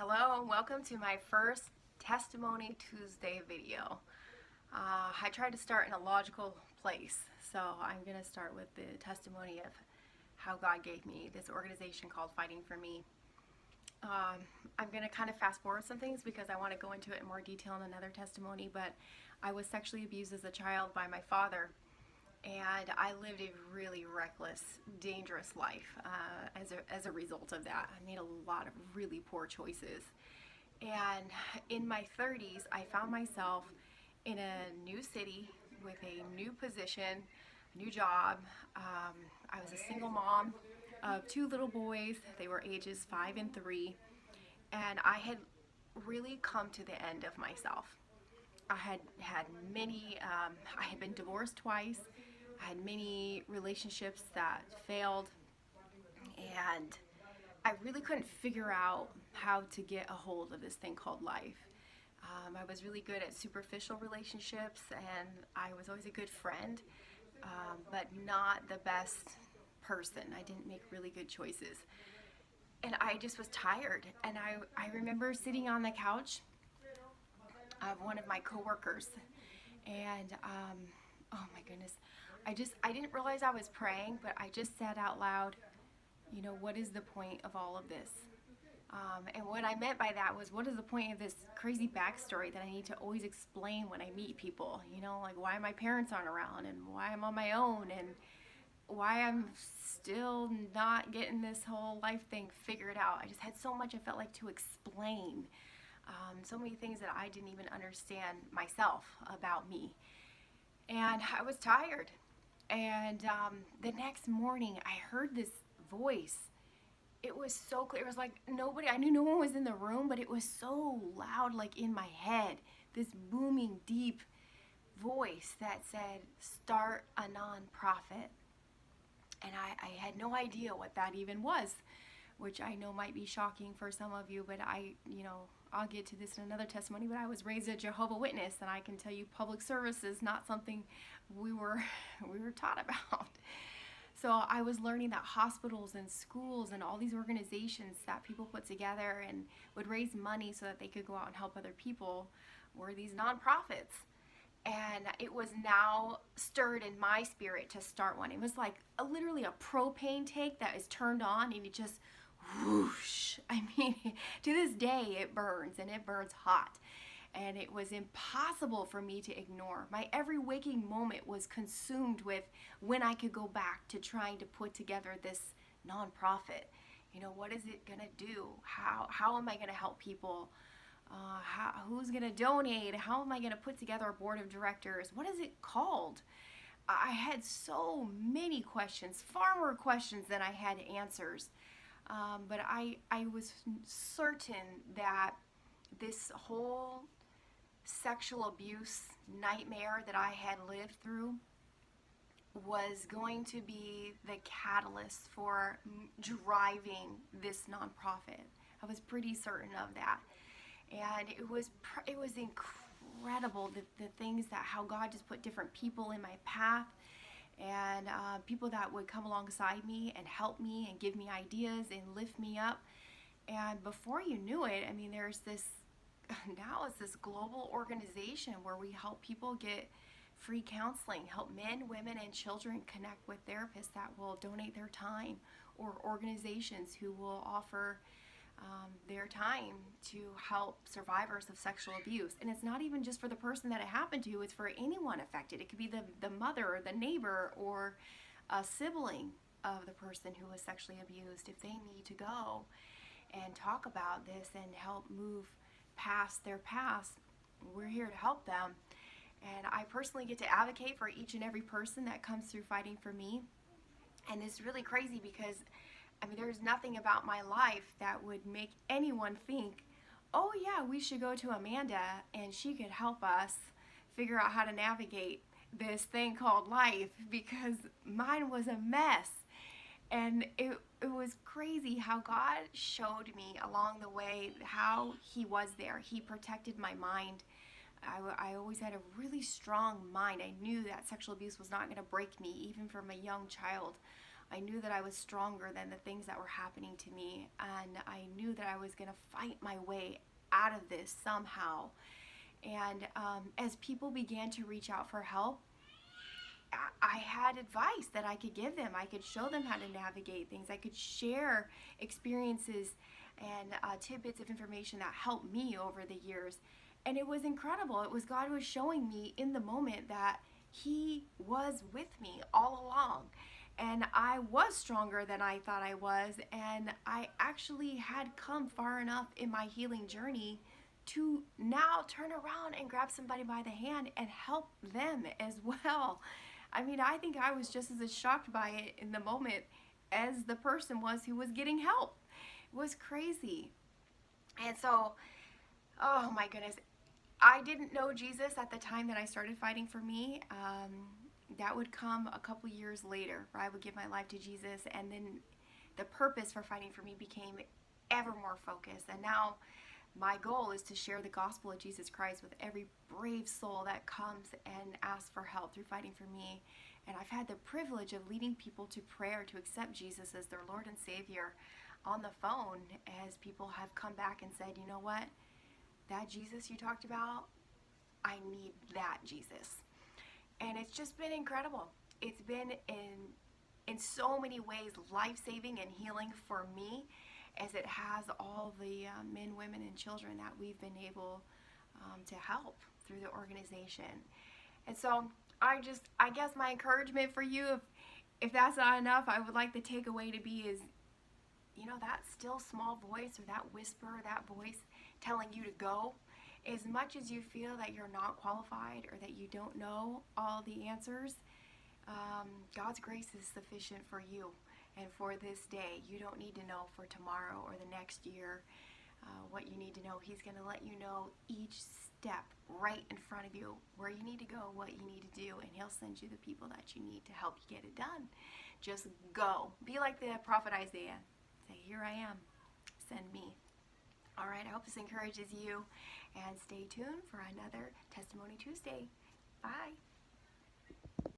Hello, and welcome to my first Testimony Tuesday video. I tried to start in a logical place, so I'm going to start with the testimony of how God gave me this organization called Fighting for Me. I'm going to kind of fast forward some things because I want to go into it in more detail in another testimony, but I was sexually abused as a child by my father, and I lived a really reckless, dangerous life as a result of that. I made a lot of really poor choices. And in my 30s, I found myself in a new city with a new position, new job. I was a single mom of two little boys. They were ages 5 and 3. And I had really come to the end of myself. I had I had been divorced twice. I had many relationships that failed, and I really couldn't figure out how to get a hold of this thing called life. I was really good at superficial relationships, and I was always a good friend, but not the best person. I didn't make really good choices. And I just was tired. And I remember sitting on the couch of one of my coworkers, and oh my goodness, I didn't realize I was praying, but I just said out loud, you know, what is the point of all of this? And what I meant by that was, what is the point of this crazy backstory that I need to always explain when I meet people? You know, like why my parents aren't around, and why I'm on my own, and why I'm still not getting this whole life thing figured out. I just had so much I felt like to explain. So many things that I didn't even understand myself about me. And I was tired. And the next morning, I heard this voice. It was so clear. It was like nobody, I knew no one was in the room, but it was so loud, like in my head. This booming, deep voice that said, start a nonprofit. And I had no idea what that even was, which I know might be shocking for some of you, but I'll get to this in another testimony, but I was raised a Jehovah's Witness, and I can tell you public service is not something we were taught about. So I was learning that hospitals and schools and all these organizations that people put together and would raise money so that they could go out and help other people were these nonprofits. And it was now stirred in my spirit to start one. It was like literally a propane tank that is turned on, and it just whoosh. I mean, to this day it burns, and it burns hot. And it was impossible for me to ignore. My every waking moment was consumed with when I could go back to trying to put together this nonprofit. You know, what is it gonna do? How am I gonna help people? Who's gonna donate? How am I gonna put together a board of directors? What is it called? I had so many questions, far more questions than I had answers. But I was certain that this whole sexual abuse nightmare that I had lived through was going to be the catalyst for driving this nonprofit. I was pretty certain of that. And it was incredible, the things that how God just put different people in my path, and people that would come alongside me and help me and give me ideas and lift me up. And before you knew it, I mean, now it's this global organization where we help people get free counseling, help men, women, and children connect with therapists that will donate their time, or organizations who will offer their time to help survivors of sexual abuse. And it's not even just for the person that it happened to, it's for anyone affected. It could be the mother or the neighbor or a sibling of the person who was sexually abused. If they need to go and talk about this and help move past their past, we're here to help them. And I personally get to advocate for each and every person that comes through Fighting for Me. And it's really crazy because I mean, there's nothing about my life that would make anyone think, oh yeah, we should go to Amanda and she could help us figure out how to navigate this thing called life, because mine was a mess. And it was crazy how God showed me along the way how He was there. He protected my mind. I always had a really strong mind. I knew that sexual abuse was not going to break me, even from a young child. I knew that I was stronger than the things that were happening to me, and I knew that I was going to fight my way out of this somehow. And as people began to reach out for help, I had advice that I could give them. I could show them how to navigate things. I could share experiences and tidbits of information that helped me over the years. And it was incredible. It was God who was showing me in the moment that He was with me all along. And I was stronger than I thought I was. And I actually had come far enough in my healing journey to now turn around and grab somebody by the hand and help them as well. I mean, I think I was just as shocked by it in the moment as the person was who was getting help. It was crazy. And so, oh my goodness, I didn't know Jesus at the time that I started fighting for me. That would come a couple years later, where I would give my life to Jesus, and then the purpose for fighting for me became ever more focused. And now my goal is to share the gospel of Jesus Christ with every brave soul that comes and asks for help through fighting for me. And I've had the privilege of leading people to prayer to accept Jesus as their Lord and Savior on the phone, as people have come back and said, you know what, that Jesus you talked about, I need that Jesus. And it's just been incredible. It's been in so many ways life-saving and healing for me, as it has all the men, women, and children that we've been able to help through the organization. And so I guess my encouragement for you, if that's not enough, I would like the takeaway to be is, you know, that still small voice, or that whisper, that voice telling you to go. As much as you feel that you're not qualified or that you don't know all the answers, God's grace is sufficient for you. And for this day, you don't need to know for tomorrow or the next year what you need to know. He's going to let you know each step right in front of you, where you need to go, what you need to do, and He'll send you the people that you need to help you get it done. Just go. Be like the prophet Isaiah. Say, here I am. Send me. All right, I hope this encourages you, and stay tuned for another Testimony Tuesday. Bye.